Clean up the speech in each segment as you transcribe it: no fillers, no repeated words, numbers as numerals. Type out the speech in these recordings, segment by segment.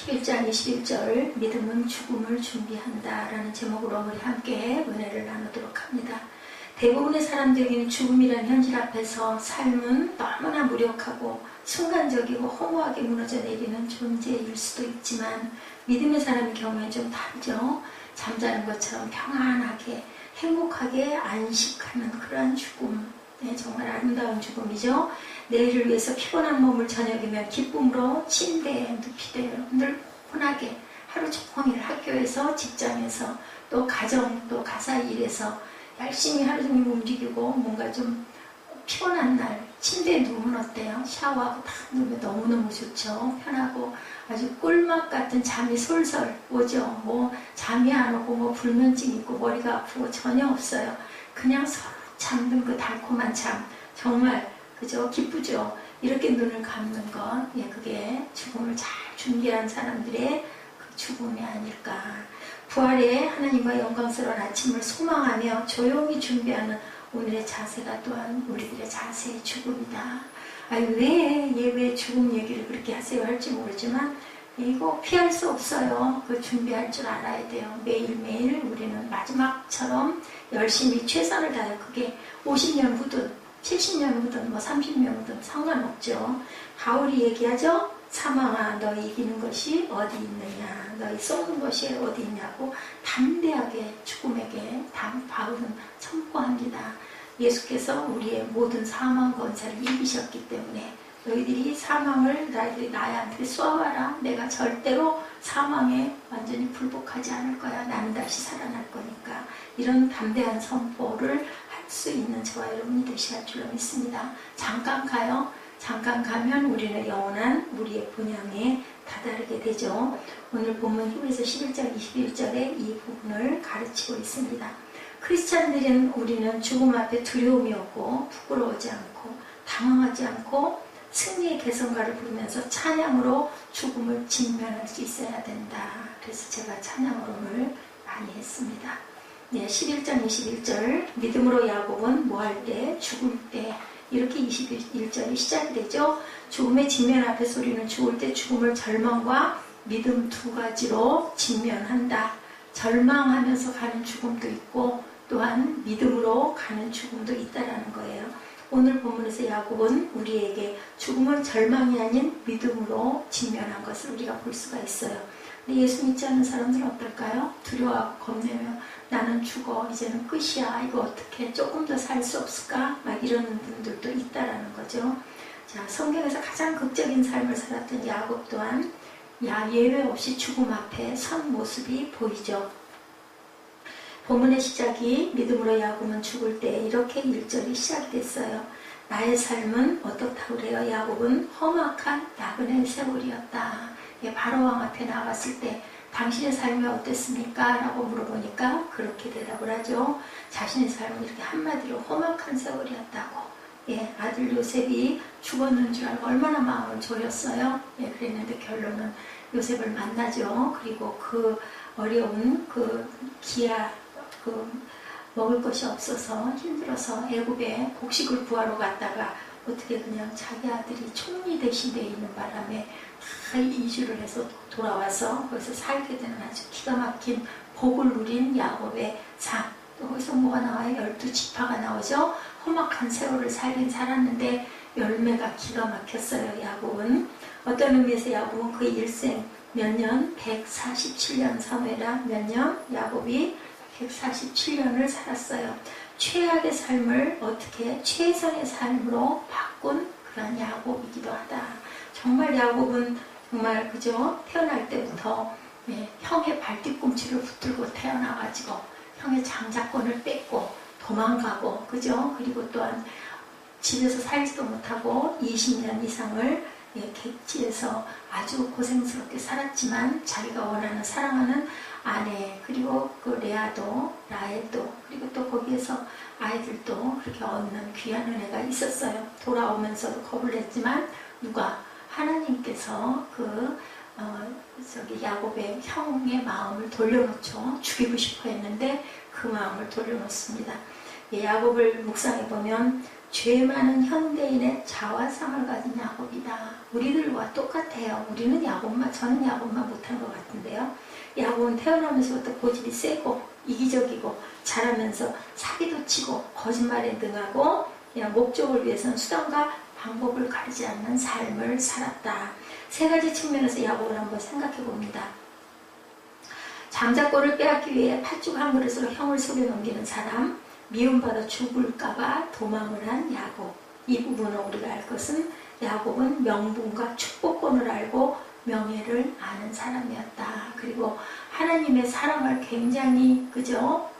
11장 21절 믿음은 죽음을 준비한다 라는 제목으로 우리 함께 은혜를 나누도록 합니다. 대부분의 사람들에게는 죽음이라는 현실 앞에서 삶은 너무나 무력하고 순간적이고 허무하게 무너져 내리는 존재일 수도 있지만 믿음의 사람의 경우에는 좀 다르죠. 잠자는 것처럼 평안하게 행복하게 안식하는 그러한 죽음, 네, 정말 아름다운 죽음이죠. 내일을 위해서 피곤한 몸을 저녁이면 기쁨으로 침대에 눕히되 늘 포근하게 하루 종일 학교에서 직장에서 또 가정 또 가사 일에서 열심히 하루 종일 움직이고 뭔가 좀 피곤한 날 침대에 누우면 어때요? 샤워하고 딱 누우면 너무너무 좋죠. 편하고 아주 꿀맛 같은 잠이 솔솔 오죠. 뭐 잠이 안 오고 뭐 불면증 있고 머리가 아프고 전혀 없어요. 그냥 서로 잠든 그 달콤한 잠 정말 그죠? 기쁘죠? 이렇게 눈을 감는 것, 예, 그게 죽음을 잘 준비한 사람들의 그 죽음이 아닐까. 부활의 하나님과 영광스러운 아침을 소망하며 조용히 준비하는 오늘의 자세가 또한 우리들의 자세의 죽음이다. 왜 죽음 얘기를 그렇게 하세요 할지 모르지만 이거 피할 수 없어요. 그 준비할 줄 알아야 돼요. 매일매일 우리는 마지막처럼 열심히 최선을 다해요. 그게 50년 후든 70년 후든 뭐 30년 후든 상관없죠. 바울이 얘기하죠. 사망아 너희 이기는 것이 어디 있느냐, 너희 쏘는 것이 어디 있냐고 담대하게 죽음에게 바울은 선포합니다. 예수께서 우리의 모든 사망 권세를 이기셨기 때문에 너희들이 사망을 나한테 쏘아와라. 내가 절대로 사망에 완전히 굴복하지 않을 거야. 나는 다시 살아날 거니까. 이런 담대한 선포를 할 수 있는 저와 여러분이 되셔야 줄로 믿습니다. 잠깐 가요. 잠깐 가면 우리는 영원한 우리의 본향에 다다르게 되죠. 오늘 본문 히브리서 11장 21절에 이 부분을 가르치고 있습니다. 크리스찬들은 우리는 죽음 앞에 두려움이 없고 부끄러워하지 않고 당황하지 않고 승리의 개성가를 부르면서 찬양으로 죽음을 직면할 수 있어야 된다. 그래서 제가 찬양을 오늘 많이 했습니다. 네, 11장 21절 믿음으로 야곱은 뭐 할 때? 죽을 때 이렇게 21절이 시작이 되죠. 죽음의 직면 앞에서 우리는 죽을 때 죽음을 절망과 믿음 두 가지로 직면한다. 절망하면서 가는 죽음도 있고 또한 믿음으로 가는 죽음도 있다라는 거예요. 오늘 본문에서 야곱은 우리에게 죽음은 절망이 아닌 믿음으로 직면한 것을 우리가 볼 수가 있어요. 근데 예수 믿지 않는 사람들은 어떨까요? 두려워하고 겁내며 나는 죽어 이제는 끝이야 이거 어떻게 조금 더 살 수 없을까? 막 이러는 분들도 있다라는 거죠. 자, 성경에서 가장 극적인 삶을 살았던 야곱 또한 예외 없이 죽음 앞에 선 모습이 보이죠. 본문의 시작이 믿음으로 야곱은 죽을 때 이렇게 1절이 시작됐어요. 나의 삶은 어떻다고 그래요? 야곱은 험악한 나그네 세월이었다. 바로왕 앞에 나왔을 때 당신의 삶이 어땠습니까? 라고 물어보니까 그렇게 대답을 하죠. 자신의 삶은 이렇게 한마디로 험악한 세월이었다고. 예, 아들 요셉이 죽었는 줄 알고 얼마나 마음을 졸였어요. 예, 그랬는데 결론은 요셉을 만나죠. 그리고 그 어려운 먹을 것이 없어서 힘들어서 애굽에 곡식을 구하러 갔다가 어떻게 그냥 자기 아들이 총리 대신 돼 있는 바람에 다 이주를 해서 돌아와서 거기서 살게 되는 아주 기가 막힌 복을 누린 야곱의 삶. 또 거기서 뭐가 나와요? 12지파가 나오죠. 험악한 세월을 살긴 살았는데 열매가 기가 막혔어요. 야곱은 어떤 의미에서 야곱은 그 일생 몇 년? 147년 사무엘하 몇 년? 야곱이 147년을 살았어요. 최악의 삶을 어떻게 최선의 삶으로 바꾼 그런 야곱이기도 하다. 정말 야곱은 정말 그죠? 태어날 때부터 형의 발뒤꿈치를 붙들고 태어나가지고 형의 장자권을 뺏고 도망가고 그죠? 그리고 또한 집에서 살지도 못하고 20년 이상을 객지에서 아주 고생스럽게 살았지만 자기가 원하는 사랑하는 아내 그리고 그 레아도 라헬도 그리고 또 거기에서 아이들도 그렇게 얻는 귀한 은혜가 있었어요. 돌아오면서도 겁을 냈지만 누가 하나님께서 야곱의 형의 마음을 돌려놓죠. 죽이고 싶어 했는데 그 마음을 돌려놓습니다. 야곱을 묵상해 보면 죄 많은 현대인의 자화상을 가진 야곱이다. 우리들과 똑같아요. 우리는 야곱만, 저는 야곱만 못한 것 같은데요. 야곱은 태어나면서부터 고집이 세고 이기적이고 잘하면서 사기도 치고 거짓말에 능하고 목적을 위해서는 수단과 방법을 가리지 않는 삶을 살았다. 세 가지 측면에서 야곱을 한번 생각해 봅니다. 장자권을 빼앗기 위해 팥죽 한 그릇으로 형을 속여 넘기는 사람, 미움받아 죽을까봐 도망을 한 야곱. 이 부분을 우리가 알 것은 야곱은 명분과 축복권을 알고 명예를 아는 사람이었다. 그리고 하나님의 사랑을 굉장히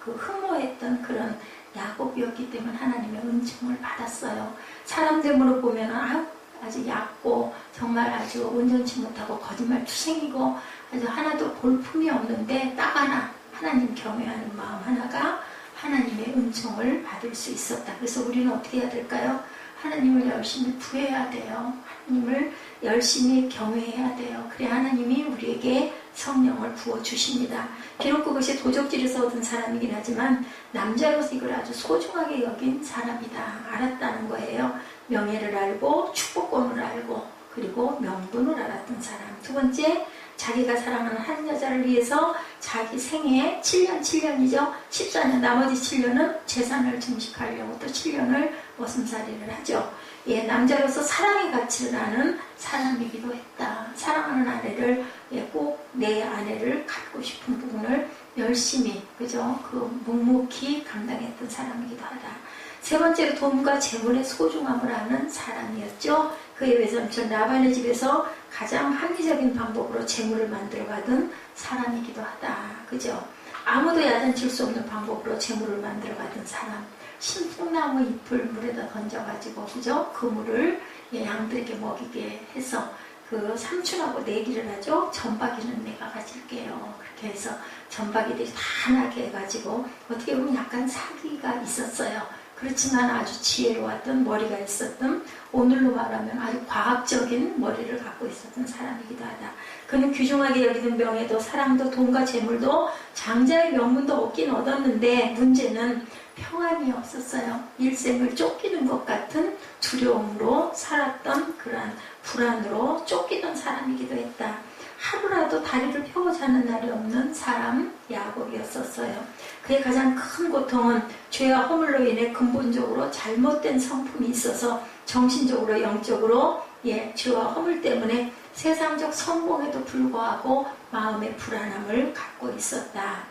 흠모했던 그런 야곱이었기 때문에 하나님의 은총을 받았어요. 사람들으로 보면 아주 얕고 정말 아주 온전치 못하고 거짓말 투생이고 아주 하나도 볼품이 없는데 딱 하나 하나님 경외하는 마음 하나가 하나님의 은총을 받을 수 있었다. 그래서 우리는 어떻게 해야 될까요? 하나님을 열심히 구해야 돼요. 하나님을 열심히 경외해야 돼요. 그래 하나님이 우리에게 성령을 부어주십니다. 비록 그것이 도적질에서 얻은 사람이긴 하지만 남자로서 이걸 아주 소중하게 여긴 사람이다. 알았다는 거예요. 명예를 알고 축복권을 알고 그리고 명분을 알았던 사람. 두 번째, 자기가 사랑하는 한 여자를 위해서 자기 생애 7년이죠. 14년 나머지 7년은 재산을 증식하려고 또 7년을 머슴살이를 하죠. 남자로서 사랑의 가치를 아는 사람이기도 했다. 사랑하는 아내를 꼭 내 아내를 갖고 싶은 부분을 열심히 묵묵히 감당했던 사람이기도 하다. 세 번째로 돈과 재물의 소중함을 아는 사람이었죠. 그에 비해서 라반의 집에서 가장 합리적인 방법으로 재물을 만들어가던 사람이기도 하다. 그죠? 아무도 야단칠 수 없는 방법으로 재물을 만들어가던 사람. 신풍나무 잎을 물에다 던져가지고 그 물을 양들에게 먹이게 해서 그 삼촌하고 내기를 하죠. 전박이는 내가 가질게요. 그렇게 해서 전박이들이 다 나게 해가지고 어떻게 보면 약간 사기가 있었어요. 그렇지만 아주 지혜로웠던 머리가 있었던 오늘로 말하면 아주 과학적인 머리를 갖고 있었던 사람이기도 하다. 그는 귀중하게 여기는 명예도 사랑도 돈과 재물도 장자의 명분도 얻긴 얻었는데 문제는 평안이 없었어요. 일생을 쫓기는 것 같은 두려움으로 살았던 그러한 불안으로 쫓기던 사람이기도 했다. 하루라도 다리를 펴고 자는 날이 없는 사람 야곱이었었어요. 그의 가장 큰 고통은 죄와 허물로 인해 근본적으로 잘못된 성품이 있어서 정신적으로 영적으로 죄와 허물 때문에 세상적 성공에도 불구하고 마음의 불안함을 갖고 있었다.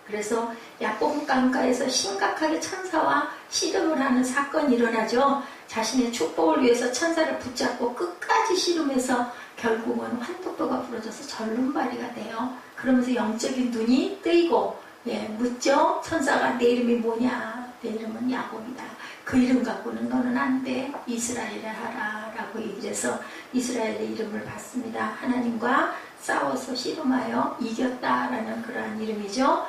그래서 야곱 강가에서 심각하게 천사와 씨름을 하는 사건이 일어나죠. 자신의 축복을 위해서 천사를 붙잡고 끝까지 씨름해서 결국은 환도뼈가 부러져서 절름발이가 돼요. 그러면서 영적인 눈이 뜨이고 묻죠. 천사가 내 이름이 뭐냐? 내 이름은 야곱이다. 그 이름 갖고는 너는 안 돼. 이스라엘을 하라 라고 얘기를 해서 이스라엘의 이름을 받습니다. 하나님과 싸워서 씨름하여 이겼다라는 그러한 이름이죠.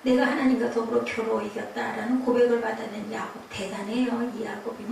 내가 하나님과 더불어 겨루어 이겼다라는 고백을 받아낸 야곱. 대단해요. 이 야곱이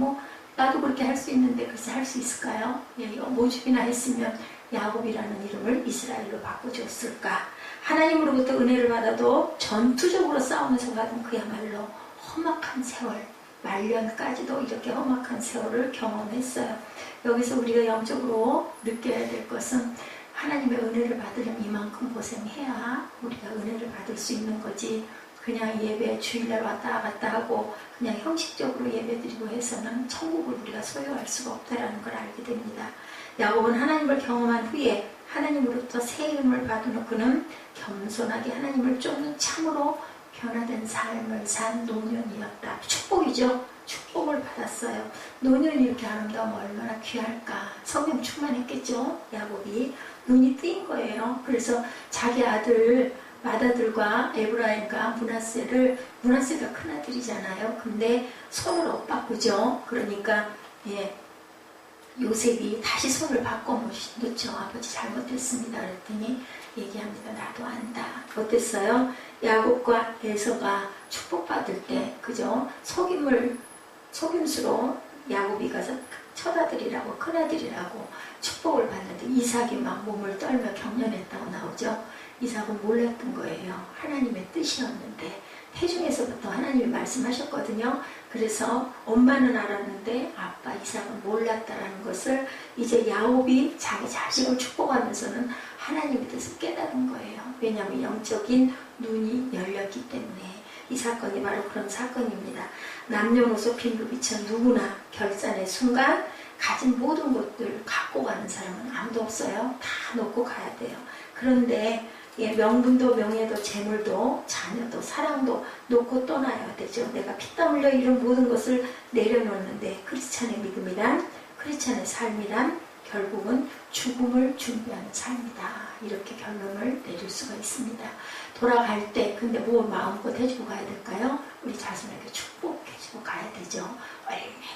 나도 그렇게 할 수 있는데 글쎄 할 수 있을까요? 모집이나 했으면 야곱이라는 이름을 이스라엘로 바꿔줬을까? 하나님으로부터 은혜를 받아도 전투적으로 싸우면서 받은 그야말로 험악한 세월, 말년까지도 이렇게 험악한 세월을 경험했어요. 여기서 우리가 영적으로 느껴야 될 것은 하나님의 은혜를 받으려면 이만큼 고생해야 우리가 은혜를 받을 수 있는 거지. 그냥 예배 주일날 왔다 갔다 하고 그냥 형식적으로 예배드리고 해서는 천국을 우리가 소유할 수가 없다는 걸 알게 됩니다. 야곱은 하나님을 경험한 후에 하나님으로부터 새 이름을 받은 그는 겸손하게 하나님을 쫓는 참으로 변화된 삶을 산 노년이었다. 축복이죠. 축복을 받았어요. 노년이 이렇게 아름다우면 얼마나 귀할까. 성령 충만했겠죠. 야곱이 눈이 뜨인 거예요. 그래서 자기 맏아들과 에브라임과 문하세가 큰아들이잖아요. 근데 손을 엇바꾸죠. 그러니까 요셉이 다시 손을 바꿔 놓죠. 아버지 잘못했습니다. 그랬더니 얘기합니다. 나도 안다. 어땠어요? 야곱과 에서가 축복받을 때 속임수로 야곱이 가서 첫아들이라고 큰아들이라고 축복을 받는데 이삭이 막 몸을 떨며 경련했다고 나오죠. 이삭은 몰랐던 거예요. 하나님의 뜻이었는데 태중에서부터 하나님이 말씀하셨거든요. 그래서 엄마는 알았는데 아빠 이삭은 몰랐다라는 것을 이제 야곱이 자기 자식을 축복하면서는 하나님에 대해서 깨달은 거예요. 왜냐하면 영적인 눈이 열렸기 때문에. 이 사건이 바로 그런 사건입니다. 남녀노소 빈부귀천 누구나 결산의 순간 가진 모든 것들 갖고 가는 사람은 아무도 없어요. 다 놓고 가야 돼요. 그런데 명분도 명예도 재물도 자녀도 사랑도 놓고 떠나야 되죠. 내가 피땀 흘려 이룬 모든 것을 내려놓는데 크리스찬의 믿음이란, 크리스찬의 삶이란 결국은 죽음을 준비하는 삶이다. 이렇게 결론을 내릴 수가 있습니다. 돌아갈 때 근데 뭐 마음껏 해주고 가야 될까요? 우리 자신에게 축복해주고 가야 되죠.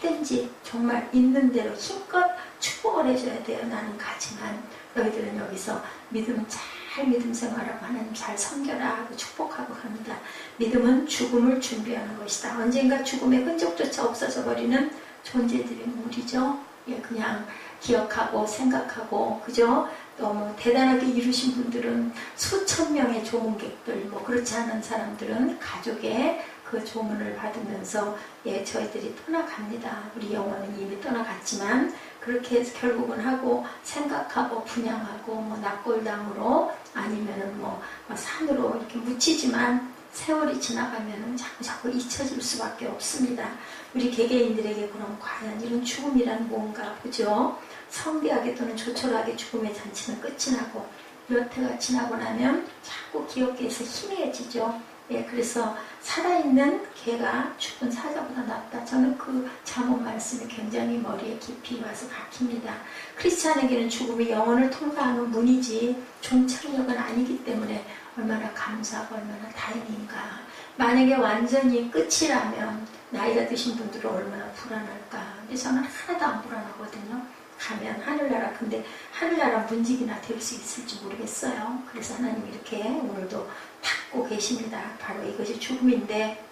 얼마든지 정말 있는 대로 힘껏 축복을 해줘야 돼요. 나는 가지만 너희들은 여기서 믿음은 잘 믿음 생활하고 하나님 잘 섬겨라 하고 축복하고 갑니다. 믿음은 죽음을 준비하는 것이다. 언젠가 죽음의 흔적조차 없어져 버리는 존재들의 무리죠. 그냥 기억하고 생각하고 그죠? 너무 대단하게 이루신 분들은 수천 명의 조문객들, 뭐 그렇지 않은 사람들은 가족의 그 조문을 받으면서 저희들이 떠나갑니다. 우리 영혼은 이미 떠나갔지만 그렇게 해서 결국은 하고 생각하고 분양하고 뭐 납골당으로 아니면은 뭐 산으로 이렇게 묻히지만 세월이 지나가면은 자꾸 잊혀질 수밖에 없습니다. 우리 개개인들에게 그럼 과연 이런 죽음이란 뭔가 보죠? 성대하게 또는 조촐하게 죽음의 잔치는 끝이 나고 몇 해가 지나고 나면 자꾸 기억에 해서 희미해지죠. 그래서 살아있는 개가 죽은 사자보다 낫다. 저는 그 잠언 말씀이 굉장히 머리에 깊이 와서 박힙니다. 크리스찬에게는 죽음이 영혼을 통과하는 문이지 종착역은 아니기 때문에 얼마나 감사하고 얼마나 다행인가. 만약에 완전히 끝이라면 나이가 드신 분들은 얼마나 불안할까. 근데 저는 하나도 안 불안하거든요. 가면 하늘나라, 근데 하늘나라 문직이나 될 수 있을지 모르겠어요. 그래서 하나님이 이렇게 오늘도 닫고 계십니다. 바로 이것이 죽음인데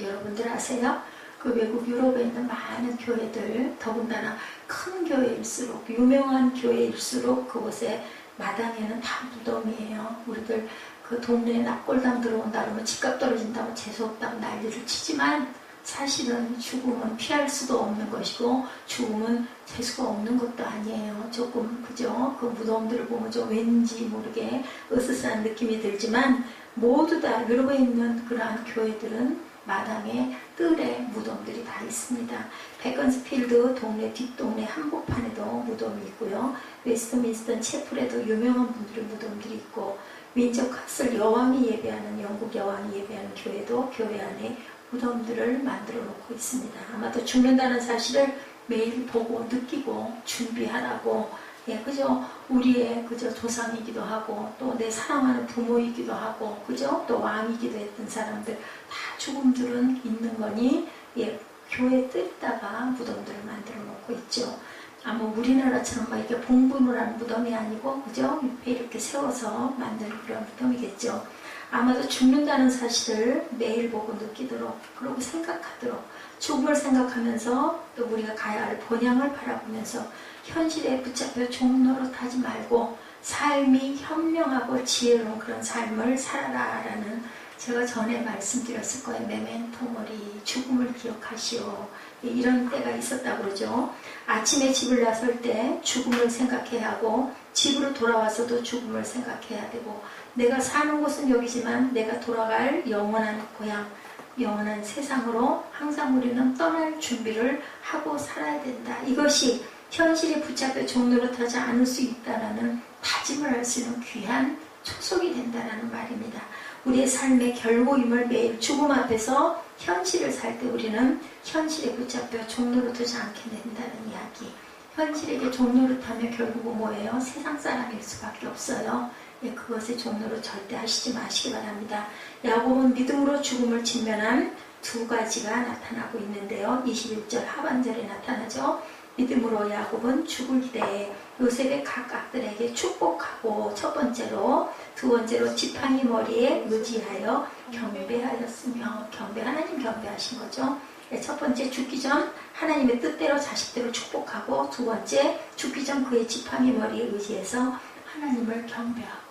여러분들 아세요? 그 외국 유럽에 있는 많은 교회들, 더군다나 큰 교회일수록, 유명한 교회일수록 그곳에 마당에는 다 무덤이에요. 우리들 그 동네에 납골당 들어온다 그러면 집값 떨어진다고 재수없다고 난리를 치지만 사실은 죽음은 피할 수도 없는 것이고 죽음은 재수가 없는 것도 아니에요. 조금 그죠? 그 무덤들을 보면 좀 왠지 모르게 으스스한 느낌이 들지만 모두 다 유럽에 있는 그러한 교회들은 마당에 뜰에 무덤들이 다 있습니다. 베건스필드 동네 뒷동네 한복판에도 무덤이 있고요. 웨스트민스턴 채플에도 유명한 분들의 무덤들이 있고 윈저 카슬 여왕이 예배하는 영국 여왕이 예배하는 교회도 교회 안에 무덤들을 만들어 놓고 있습니다. 아마도 죽는다는 사실을 매일 보고 느끼고 준비하라고 그죠? 우리의 그저 조상이기도 하고 또 내 사랑하는 부모이기도 하고 그죠? 또 왕이기도 했던 사람들 다 죽음들은 있는 거니 교회 뜰에다가 무덤들을 만들어 놓고 있죠. 아마 우리나라처럼 막 이렇게 봉분을 한 무덤이 아니고 그죠? 옆에 이렇게 세워서 만든 그런 무덤이겠죠. 아마도 죽는다는 사실을 매일 보고 느끼도록 그러고 생각하도록 죽음을 생각하면서 또 우리가 가야 할 본향을 바라보면서 현실에 붙잡혀 종노릇하지 말고 삶이 현명하고 지혜로운 그런 삶을 살아라라는 제가 전에 말씀드렸을 거예요. 메멘토 모리, 죽음을 기억하시오. 이런 때가 있었다고 그러죠. 아침에 집을 나설 때 죽음을 생각해야 하고 집으로 돌아와서도 죽음을 생각해야 되고 내가 사는 곳은 여기지만 내가 돌아갈 영원한 고향, 영원한 세상으로 항상 우리는 떠날 준비를 하고 살아야 된다. 이것이 현실에 붙잡혀 종노릇하지 않을 수 있다라는 다짐을 할 수 있는 귀한 초석이 된다라는 말입니다. 우리의 삶의 결고임을 매일 죽음 앞에서 현실을 살 때 우리는 현실에 붙잡혀 종노릇하지 않게 된다는 이야기. 현실에게 종노릇하면 결국은 뭐예요? 세상 사람일 수밖에 없어요. 그것에 종노릇 절대 하시지 마시기 바랍니다. 야곱은 믿음으로 죽음을 직면한 두 가지가 나타나고 있는데요. 21절 하반절에 나타나죠. 믿음으로 야곱은 죽을 때 요셉의 각각들에게 축복하고 첫 번째로, 두 번째로 지팡이 머리에 의지하여 경배하였으며 하나님 경배하신 거죠. 첫 번째 죽기 전 하나님의 뜻대로 자식들을 축복하고 두 번째 죽기 전 그의 지팡이 머리에 의지해서 하나님을 경배하고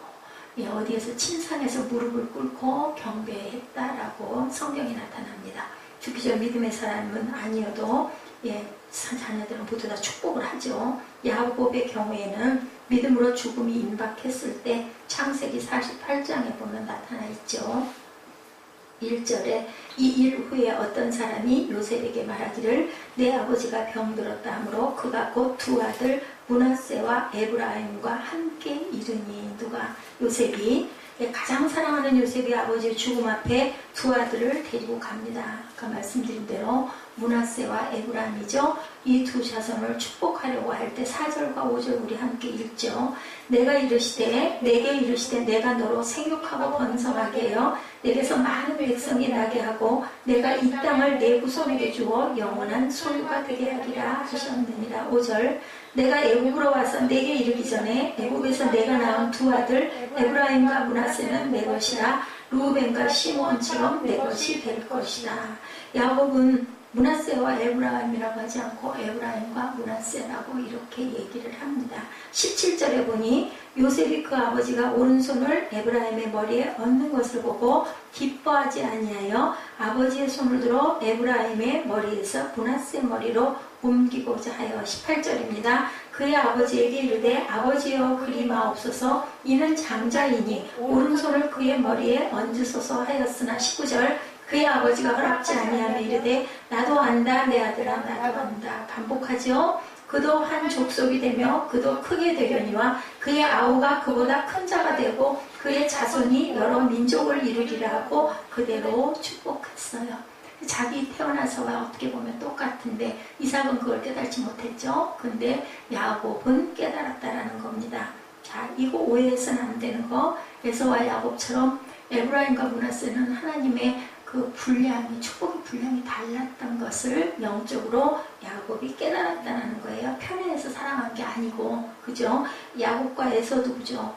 어디에서 침상에서 무릎을 꿇고 경배했다라고 성경이 나타납니다. 죽기 전 믿음의 사람은 아니어도 자녀들은 모두 다 축복을 하죠. 야곱의 경우에는 믿음으로 죽음이 임박했을 때 창세기 48장에 보면 나타나 있죠. 1절에 이 일 후에 어떤 사람이 요셉에게 말하기를 내 아버지가 병들었다 하므로 그가 곧 두 아들 므낫세와 에브라임과 함께 이르니. 누가? 요셉이. 가장 사랑하는 요셉이 아버지의 죽음 앞에 두 아들을 데리고 갑니다. 아까 말씀드린 대로 므낫세와 에브라임이죠. 이 두 자손을 축복하려고 할 때 4절과 5절 우리 함께 읽죠. 내게 이르시되 내가 너로 생육하고 번성하게 하여 내게서 많은 백성이 나게 하고 내가 이 땅을 내 후손에게 주어 영원한 소유가 되게 하리라 하셨느니라. 5절 내가 애굽으로 와서 내게 이르기 전에 애굽에서 내가 낳은 두 아들 에브라임과 므낫세는 내 것이라 루벤과 시몬처럼 내 것이 될 것이다. 야곱은 므낫세와 에브라임이라고 하지 않고 에브라임과 므낫세라고 이렇게 얘기를 합니다. 17절에 보니 요셉이 그 아버지가 오른손을 에브라임의 머리에 얹는 것을 보고 기뻐하지 아니하여 아버지의 손을 들어 에브라임의 머리에서 므낫세 머리로 옮기고자 하여. 18절입니다. 그의 아버지에게 이르되 아버지여 그리 마옵소서 이는 장자이니 오른손을 그의 머리에 얹으소서 하였으나. 19절 그의 아버지가 허락지 아니하며 이르되 나도 안다 내 아들아 나도 안다. 반복하죠. 그도 한 족속이 되며 그도 크게 되려니와 그의 아우가 그보다 큰 자가 되고 그의 자손이 여러 민족을 이루리라 하고 그대로 축복했어요. 자기 태어나서와 어떻게 보면 똑같은데 이삭은 그걸 깨달지 못했죠. 근데 야곱은 깨달았다라는 겁니다. 자, 이거 오해해서는 안 되는 거. 에서와 야곱처럼 에브라임과 므낫세는 하나님의 그 분량이, 축복의 분량이 달랐던 것을 영적으로 야곱이 깨달았다는 거예요. 편애해서 사랑한 게 아니고, 그죠? 야곱과 에서도 그죠?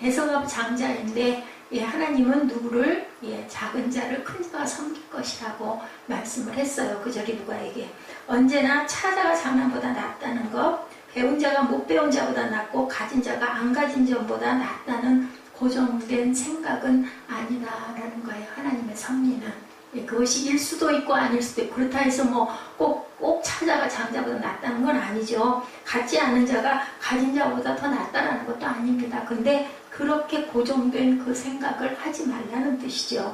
에서가 장자인데, 하나님은 누구를, 작은 자를 큰 자가 섬길 것이라고 말씀을 했어요. 그죠? 리브가에게. 언제나 차자가 장남보다 낫다는 것, 배운 자가 못 배운 자보다 낫고, 가진 자가 안 가진 자보다 낫다는 고정된 생각은 아니다라는 거예요. 하나님의 섭리는. 그것이 일 수도 있고 아닐 수도 있고 그렇다 해서 뭐 꼭 차자가 장자보다 낫다는 건 아니죠. 갖지 않은 자가 가진 자보다 더 낫다라는 것도 아닙니다. 근데 그렇게 고정된 그 생각을 하지 말라는 뜻이죠.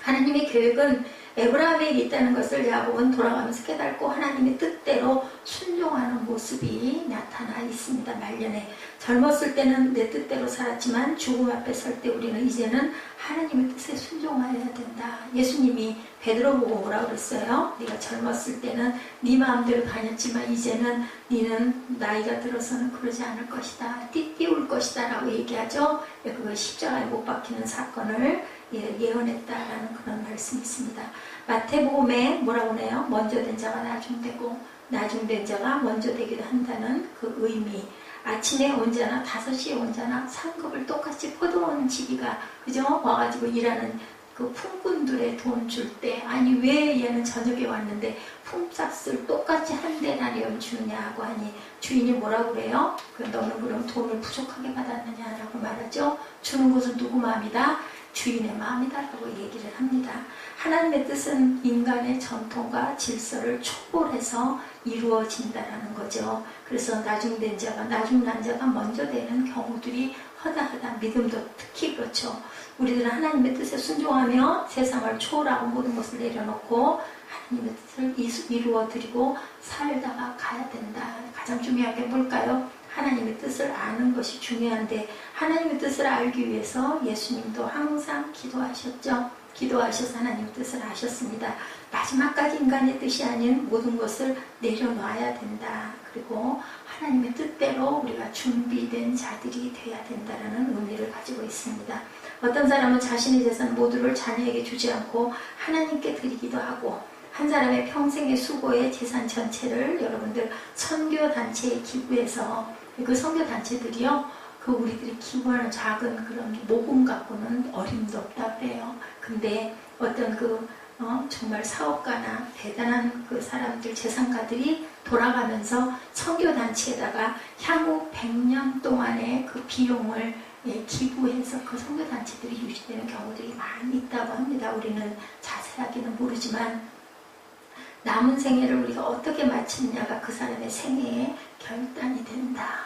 하나님의 계획은 에브라임에게 있다는 것을 야곱은 돌아가면서 깨닫고 하나님의 뜻대로 순종하는 모습이 나타나 있습니다. 말년에 젊었을 때는 내 뜻대로 살았지만 죽음 앞에 설 때 우리는 이제는 하나님의 뜻에 순종하여야 된다. 예수님이 베드로 보고 뭐라고 그랬어요? 네가 젊었을 때는 네 마음대로 다녔지만 이제는 네는 나이가 들어서는 그러지 않을 것이다. 띠띠울 것이다 라고 얘기하죠. 그걸 십자가에 못 박히는 사건을 예언했다라는 그런 말씀이 있습니다. 마태복음에 뭐라고 해요? 먼저 된 자가 나중되고 나중된 자가 먼저 되기도 한다는 그 의미. 아침에 온 자나 5시에 온 자나 상급을 똑같이 포도원 지기가 그죠? 와가지고 일하는 그 품꾼들의 돈 줄 때 아니 왜 얘는 저녁에 왔는데 품삯을 똑같이 한 데나리온 주냐고 하니 주인이 뭐라고 그래요? 너는 그럼 돈을 부족하게 받았느냐라고 말하죠. 주는 것은 누구 마음이다? 주인의 마음이다 라고 얘기를 합니다. 하나님의 뜻은 인간의 전통과 질서를 초월해서 이루어진다라는 거죠. 그래서 나중된 자가 나중난 자가 먼저 되는 경우들이 허다하다. 믿음도 특히 그렇죠. 우리들은 하나님의 뜻에 순종하며 세상을 초월하고 모든 것을 내려놓고 하나님의 뜻을 이루어드리고 살다가 가야 된다. 가장 중요한 게 뭘까요? 하나님의 뜻을 아는 것이 중요한데 하나님의 뜻을 알기 위해서 예수님도 항상 기도하셨죠. 기도하셔서 하나님의 뜻을 아셨습니다. 마지막까지 인간의 뜻이 아닌 모든 것을 내려놔야 된다. 그리고 하나님의 뜻대로 우리가 준비된 자들이 돼야 된다는 의미를 가지고 있습니다. 어떤 사람은 자신의 재산 모두를 자녀에게 주지 않고 하나님께 드리기도 하고 한 사람의 평생의 수고의 재산 전체를 여러분들 선교단체에 기부해서 그 선교단체들이요 그 우리들이 기부하는 작은 그런 모금 갖고는 어림도 없다 그래요. 근데 어떤 정말 사업가나 대단한 그 사람들 재산가들이 돌아가면서 선교단체에다가 향후 100년 동안의 그 비용을 기부해서 그 선교단체들이 유지되는 경우들이 많이 있다고 합니다. 우리는 자세하게는 모르지만 남은 생애를 우리가 어떻게 마치느냐가 그 사람의 생애의 결단이 된다.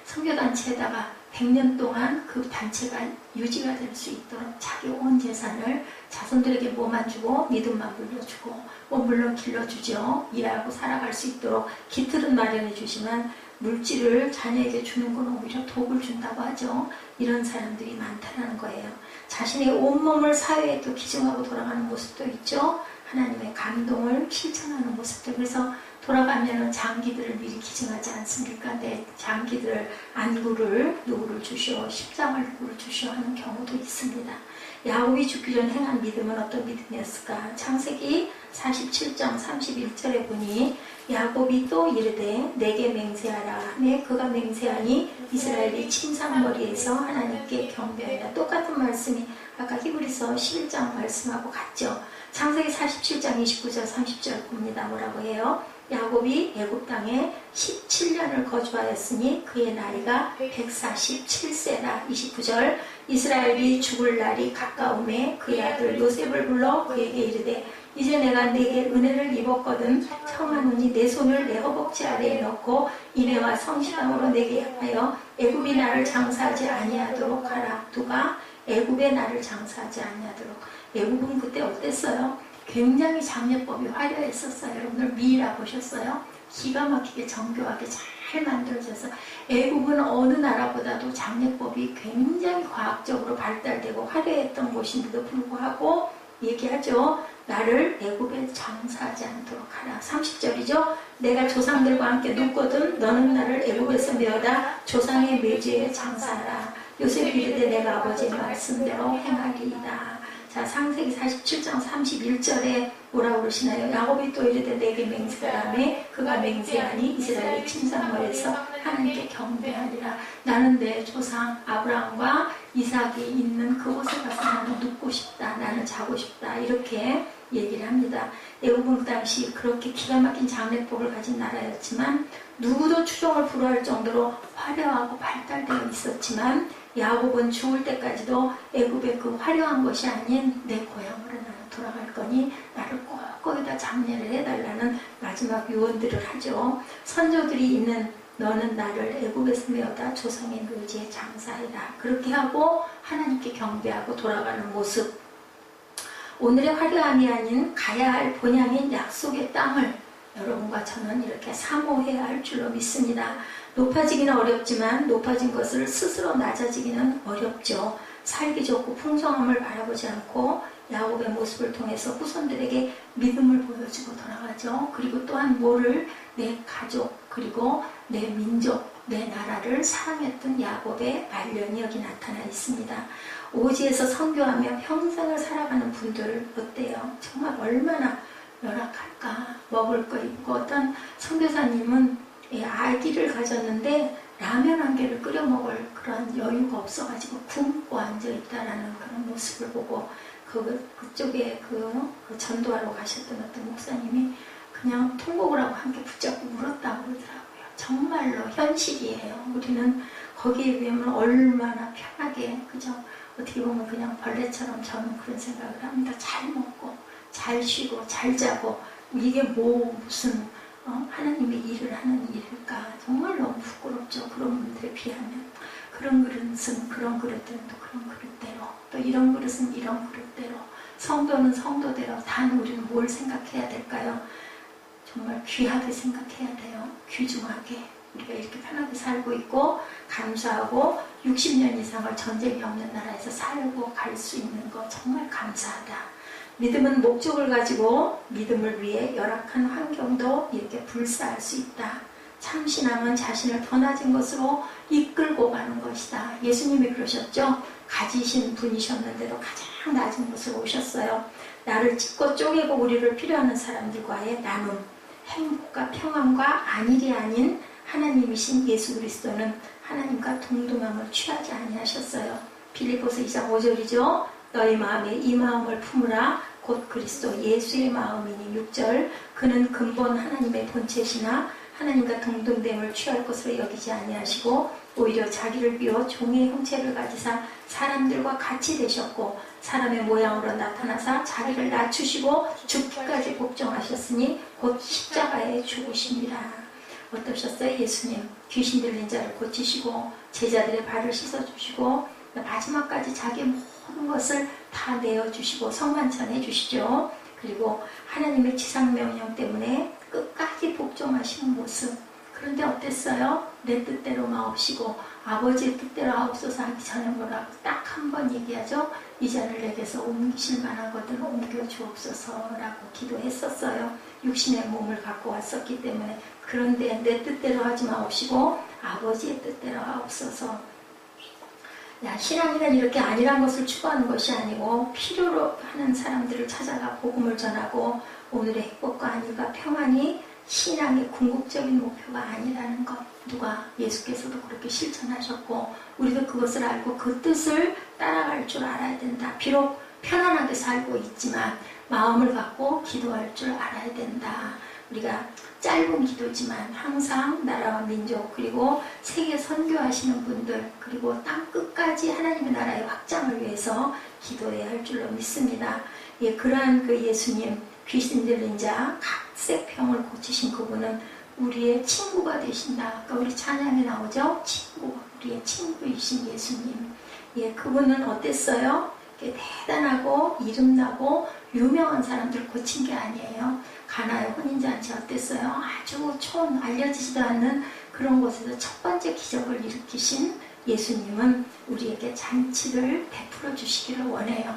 선교단체에다가 100년 동안 그 단체가 유지가 될 수 있도록 자기 온 재산을 자손들에게 뭐만 주고 믿음만 물려주고 물론 길러주죠. 일하고 살아갈 수 있도록 기틀은 마련해 주지만 물질을 자녀에게 주는 건 오히려 독을 준다고 하죠. 이런 사람들이 많다는 거예요. 자신의 온몸을 사회에 또 기증하고 돌아가는 모습도 있죠. 하나님의 감동을 실천하는 모습들. 그래서 돌아가면은 장기들을 미리 기증하지 않습니까? 내 장기들 안구를 누구를 주시오, 십장을 누구를 주시오 하는 경우도 있습니다. 야곱이 죽기 전 행한 믿음은 어떤 믿음이었을까? 창세기 47장 31절에 보니 야곱이 또 이르되 내게 맹세하라 하매 그가 맹세하니 이스라엘이 침상머리에서 하나님께 경배하다. 똑같은 말씀이 아까 히브리서 11장 말씀하고 같죠. 창세기 47장 29절 30절 봅니다. 뭐라고 해요? 야곱이 애굽 땅에 17년을 거주하였으니 그의 나이가 147세라. 29절 이스라엘이 죽을 날이 가까우매 그의 아들 요셉을 불러 그에게 이르되 이제 내가 네게 은혜를 입었거든 청하노니 내 손을 내 허벅지 아래에 넣고 인애와 성실함으로 내게 하여 애굽이 나를 장사하지 아니하도록 하라. 누가? 애굽에 나를 장사하지 아니하도록. 애굽은 그때 어땠어요? 굉장히 장례법이 화려했었어요. 여러분들 미이라 보셨어요? 기가 막히게 정교하게 잘 만들어져서 애굽은 어느 나라보다도 장례법이 굉장히 과학적으로 발달되고 화려했던 곳인데도 불구하고 얘기하죠. 나를 애굽에 장사하지 않도록 하라. 30절이죠. 내가 조상들과 함께 눕거든 너는 나를 애굽에서 메어다 조상의 매주에 장사하라. 요셉이 이르되 내가 아버지의 말씀대로 행하리이다. 자, 창세기 47장 31절에 뭐라고 그러시나요? 야곱이 또 이르되 내게 맹세하라매 그가 맹세하니 이스라엘의 침상머리에서 하나님께 경배하리라. 나는 내 조상 아브라함과 이삭이 있는 그곳에 가서 나는 눕고 싶다. 나는 자고 싶다. 이렇게 얘기를 합니다. 애굽은 그 당시 그렇게 기가 막힌 장례법을 가진 나라였지만 누구도 추종을 불허할 정도로 화려하고 발달되어 있었지만 야곱은 죽을 때까지도 애굽의 그 화려한 것이 아닌 내 고향으로 나는 돌아갈 거니 나를 꼭 거기다 장례를 해달라는 마지막 유언들을 하죠. 선조들이 있는 너는 나를 애굽에서 메어다 조상의 묘지에 장사해라. 그렇게 하고 하나님께 경배하고 돌아가는 모습. 오늘의 화려함이 아닌 가야 할 본향인 약속의 땅을 여러분과 저는 이렇게 사모해야 할 줄로 믿습니다. 높아지기는 어렵지만 높아진 것을 스스로 낮아지기는 어렵죠. 살기 좋고 풍성함을 바라보지 않고 야곱의 모습을 통해서 후손들에게 믿음을 보여주고 돌아가죠. 그리고 또한 뭐를? 내 가족 그리고 내 민족, 내 나라를 사랑했던 야곱의 말년이 여기 나타나 있습니다. 오지에서 선교하며 평생을 살아가는 분들 어때요? 정말 얼마나 열악할까? 먹을 거 있고 어떤 선교사님은 아기를 가졌는데 라면 한 개를 끓여 먹을 그런 여유가 없어가지고 굶고 앉아있다라는 그런 모습을 보고 그쪽에 그 전도하러 가셨던 어떤 목사님이 그냥 통곡을 하고 함께 붙잡고 울었다고 그러더라고요. 정말로 현실이에요. 우리는 거기에 비하면 얼마나 편하게 그죠? 어떻게 보면 그냥 벌레처럼 저는 그런 생각을 합니다. 잘 먹고 잘 쉬고 잘 자고 이게 무슨 하나님의 일을 하는 일일까? 정말 너무 부끄럽죠. 그런 분들에 비하면. 그런 그릇은 그런 그릇대로 또 그런 그릇대로 또 이런 그릇은 이런 그릇대로 성도는 성도대로 단 우리는 뭘 생각해야 될까요? 정말 귀하게 생각해야 돼요. 귀중하게. 우리가 이렇게 편하게 살고 있고 감사하고 60년 이상을 전쟁이 없는 나라에서 살고 갈 수 있는 거 정말 감사하다. 믿음은 목적을 가지고 믿음을 위해 열악한 환경도 이렇게 불사할 수 있다. 참신함은 자신을 더 낮은 것으로 이끌고 가는 것이다. 예수님이 그러셨죠. 가지신 분이셨는데도 가장 낮은 곳으로 오셨어요. 나를 찢고 쪼개고 우리를 필요하는 사람들과의 나눔, 행복과 평안과 안일이 아닌 하나님이신 예수 그리스도는 하나님과 동등함을 취하지 아니하셨어요. 빌립보서 2장 5절이죠. 너희 마음에 이 마음을 품으라. 곧 그리스도 예수의 마음이니 6절. 그는 근본 하나님의 본체시나 하나님과 동등됨을 취할 것으로 여기지 아니하시고 오히려 자기를 비워 종의 형체를 가지사 사람들과 같이 되셨고 사람의 모양으로 나타나사 자기를 낮추시고 죽기까지 복종하셨으니 곧 십자가에 죽으십니다. 어떠셨어요? 예수님 귀신 들린 자를 고치시고 제자들의 발을 씻어주시고 마지막까지 자기의 모든 것을 다 내어주시고 성만찬해 주시죠. 그리고 하나님의 지상명령 때문에 끝까지 복종하시는 모습. 그런데 어땠어요? 내 뜻대로 마옵시고 아버지의 뜻대로 하옵소서 하기 전에 뭐라고 딱 한 번 얘기하죠. 이 자를 내게서 옮기실 만하거든 옮겨 주옵소서라고 기도했었어요. 육신의 몸을 갖고 왔었기 때문에. 그런데 내 뜻대로 하지 마옵시고 아버지의 뜻대로 하옵소서. 신앙이란 이렇게 아니란 것을 추구하는 것이 아니고 필요로 하는 사람들을 찾아가 복음을 전하고 오늘의 행복과 안위가 평안이 신앙의 궁극적인 목표가 아니라는 것. 누가 예수께서도 그렇게 실천하셨고 우리도 그것을 알고 그 뜻을 따라갈 줄 알아야 된다. 비록 편안하게 살고 있지만 마음을 갖고 기도할 줄 알아야 된다. 우리가 짧은 기도지만 항상 나라와 민족 그리고 세계 선교하시는 분들 그리고 땅 끝까지 하나님의 나라의 확장을 위해서 기도해야 할 줄로 믿습니다. 그러한 그 예수님 귀신 들린 자 각색병을 고치신 그분은 우리의 친구가 되신다. 아까 우리 찬양에 나오죠? 친구, 우리의 친구이신 예수님. 그분은 어땠어요? 대단하고 이름나고 유명한 사람들 고친 게 아니에요. 가나의 혼인잔치 어땠어요? 아주 알려지지도 않는 그런 곳에서 첫 번째 기적을 일으키신 예수님은 우리에게 잔치를 베풀어 주시기를 원해요.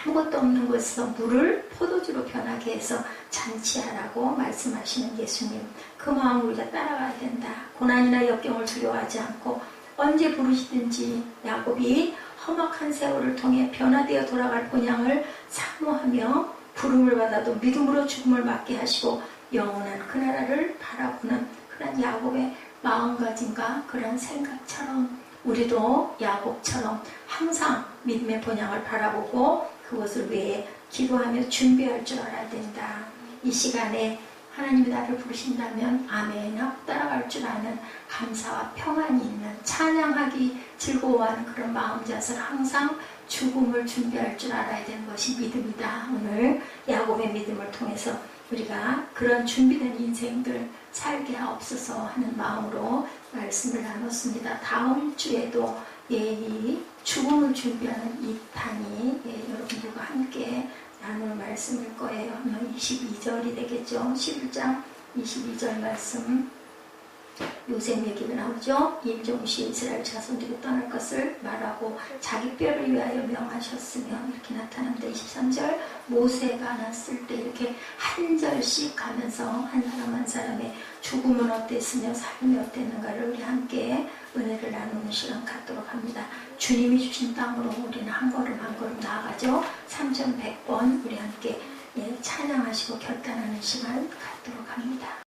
아무것도 없는 곳에서 물을 포도주로 변하게 해서 잔치하라고 말씀하시는 예수님. 그 마음을 우리가 따라가야 된다. 고난이나 역경을 두려워하지 않고 언제 부르시든지 야곱이 험악한 세월을 통해 변화되어 돌아갈 본향을 사모하며 부름을 받아도 믿음으로 죽음을 맞게 하시고 영원한 그 나라를 바라보는 그런 야곱의 마음가짐과 그런 생각처럼 우리도 야곱처럼 항상 믿음의 본향을 바라보고 그것을 위해 기도하며 준비할 줄 알아야 된다. 이 시간에 하나님이 나를 부르신다면 아멘 하고 따라갈 줄 아는 감사와 평안이 있는 찬양하기 즐거워하는 그런 마음자세를 항상 죽음을 준비할 줄 알아야 되는 것이 믿음이다. 오늘 야곱의 믿음을 통해서 우리가 그런 준비된 인생들 살게 하옵소서 하는 마음으로 말씀을 나눴습니다. 다음 주에도 이 죽음을 준비하는 2탄이 여러분들과 함께 나눌 말씀일 거예요. 22절이 되겠죠. 11장 22절 말씀. 요셉 얘기가 나오죠. 임종시 이스라엘 자손들이 떠날 것을 말하고 자기 뼈를 위하여 명하셨으며 이렇게 나타납니다. 23절 모세가 났을 때 이렇게 한 절씩 가면서 한 사람 한 사람의 죽음은 어땠으며 삶이 어땠는가를 우리 함께 은혜를 나누는 시간 갖도록 합니다. 주님이 주신 땅으로 우리는 한 걸음 한 걸음 나아가죠. 3100번 우리 함께 찬양하시고 결단하는 시간 갖도록 합니다.